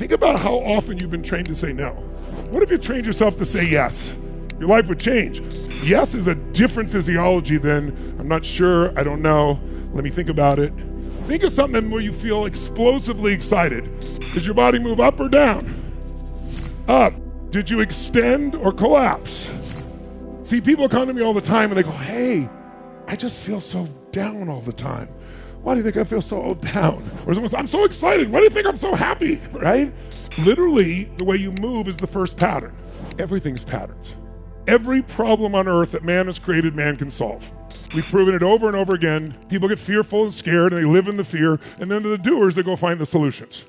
Think about how often you've been trained to say no. What if you trained yourself to say yes? Your life would change. Yes is a different physiology than, I'm not sure, I don't know, let me think about it. Think of something where you feel explosively excited. Does your body move up or down? Up. Did you extend or collapse? See, people come to me all the time and they go, hey, I just feel so down all the time. Why do you think I feel so down? Or someone says, I'm so excited. Why do you think I'm so happy, right? Literally, the way you move is the first pattern. Everything's patterns. Every problem on earth that man has created, man can solve. We've proven it over and over again. People get fearful and scared and they live in the fear, and then the doers, they go find the solutions.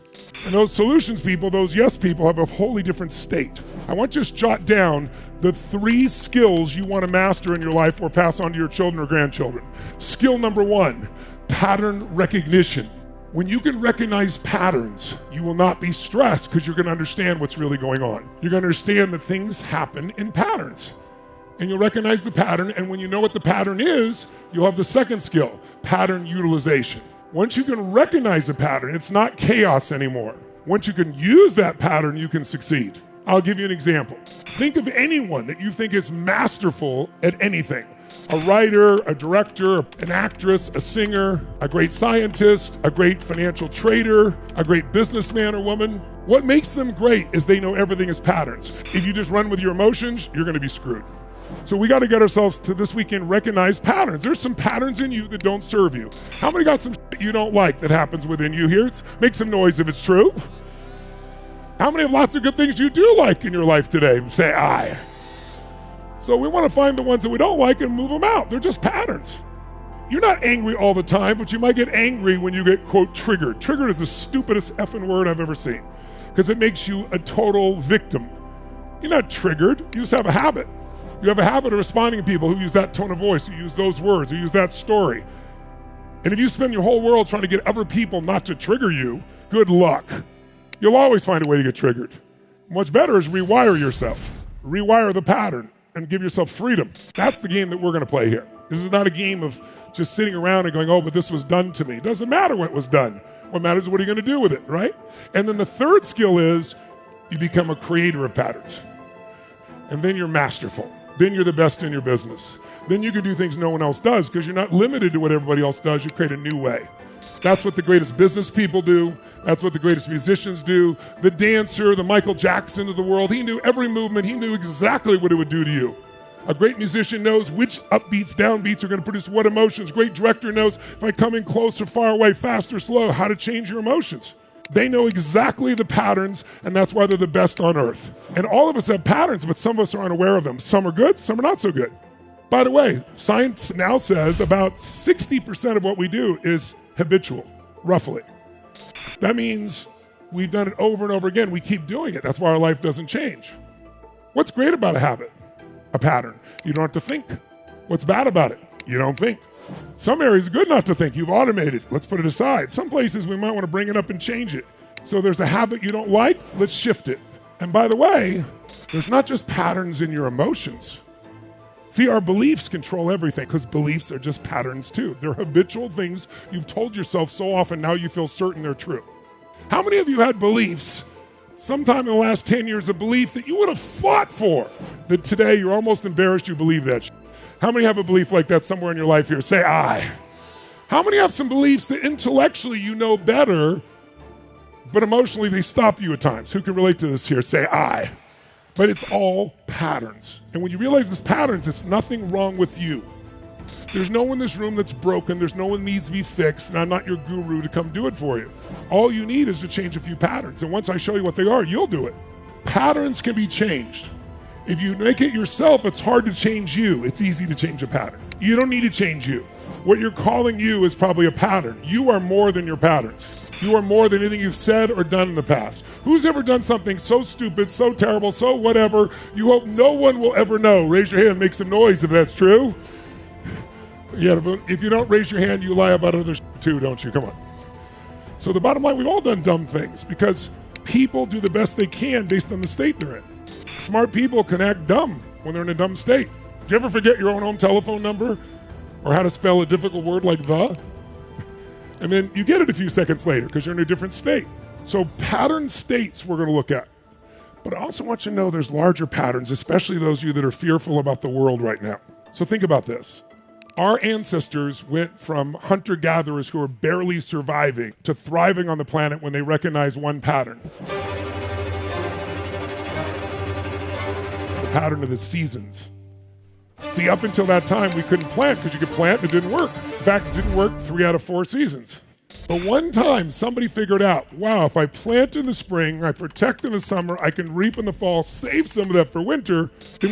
And those solutions people, those yes people, have a wholly different state. I want you to jot down the 3 skills you want to master in your life or pass on to your children or grandchildren. Skill number 1, pattern recognition. When you can recognize patterns, you will not be stressed because you're going to understand what's really going on. You're going to understand that things happen in patterns. And you'll recognize the pattern, and when you know what the pattern is, you'll have the second skill, pattern utilization. Once you can recognize a pattern, it's not chaos anymore. Once you can use that pattern, you can succeed. I'll give you an example. Think of anyone that you think is masterful at anything. A writer, a director, an actress, a singer, a great scientist, a great financial trader, a great businessman or woman. What makes them great is they know everything is patterns. If you just run with your emotions, you're going to be screwed. So we got to get ourselves to this weekend recognize patterns. There's some patterns in you that don't serve you. How many got some shit you don't like that happens within you here? Make some noise if it's true. How many have lots of good things you do like in your life today? Say aye. So we want to find the ones that we don't like and move them out. They're just patterns. You're not angry all the time, but you might get angry when you get, quote, triggered. Triggered is the stupidest effing word I've ever seen because it makes you a total victim. You're not triggered. You just have a habit. You have a habit of responding to people who use that tone of voice, who use those words, who use that story. And if you spend your whole world trying to get other people not to trigger you, good luck. You'll always find a way to get triggered. Much better is rewire yourself. Rewire the pattern and give yourself freedom. That's the game that we're going to play here. This is not a game of just sitting around and going, oh, but this was done to me. It doesn't matter what was done. What matters is what are you going to do with it, right? And then the third skill is you become a creator of patterns. And then you're masterful. Then you're the best in your business. Then you can do things no one else does because you're not limited to what everybody else does. You create a new way. That's what the greatest business people do. That's what the greatest musicians do. The dancer, the Michael Jackson of the world, he knew every movement. He knew exactly what it would do to you. A great musician knows which upbeats, downbeats are going to produce what emotions. Great director knows if I come in close or far away, fast or slow, how to change your emotions. They know exactly the patterns, and that's why they're the best on earth. And all of us have patterns, but some of us aren't aware of them. Some are good, some are not so good. By the way, science now says about 60% of what we do is habitual, roughly. That means we've done it over and over again. We keep doing it. That's why our life doesn't change. What's great about a habit? A pattern. You don't have to think. What's bad about it? You don't think. Some areas are good not to think. You've automated. Let's put it aside. Some places we might want to bring it up and change it. So there's a habit you don't like, let's shift it. And by the way, there's not just patterns in your emotions. See, our beliefs control everything because beliefs are just patterns too. They're habitual things you've told yourself so often now you feel certain they're true. How many of you had beliefs sometime in the last 10 years, a belief that you would have fought for, that today you're almost embarrassed you believe that? How many have a belief like that somewhere in your life here? Say aye. How many have some beliefs that intellectually you know better, but emotionally they stop you at times? Who can relate to this here? Say aye. But it's all patterns. And when you realize it's patterns, it's nothing wrong with you. There's no one in this room that's broken. There's no one that needs to be fixed. And I'm not your guru to come do it for you. All you need is to change a few patterns. And once I show you what they are, you'll do it. Patterns can be changed. If you make it yourself, it's hard to change you. It's easy to change a pattern. You don't need to change you. What you're calling you is probably a pattern. You are more than your patterns. You are more than anything you've said or done in the past. Who's ever done something so stupid, so terrible, so whatever, you hope no one will ever know? Raise your hand, make some noise if that's true. Yeah, but if you don't raise your hand, you lie about other too, don't you? Come on. So the bottom line, we've all done dumb things because people do the best they can based on the state they're in. Smart people can act dumb when they're in a dumb state. Do you ever forget your own home telephone number or how to spell a difficult word like the? And then you get it a few seconds later because you're in a different state. So pattern states we're going to look at. But I also want you to know there's larger patterns, especially those of you that are fearful about the world right now. So think about this. Our ancestors went from hunter-gatherers who are barely surviving to thriving on the planet when they recognized one pattern. The pattern of the seasons. See, up until that time, we couldn't plant because you could plant and it didn't work. In fact, it didn't work 3 out of 4 seasons. But one time, somebody figured out, wow, if I plant in the spring, I protect in the summer, I can reap in the fall, save some of that for winter, then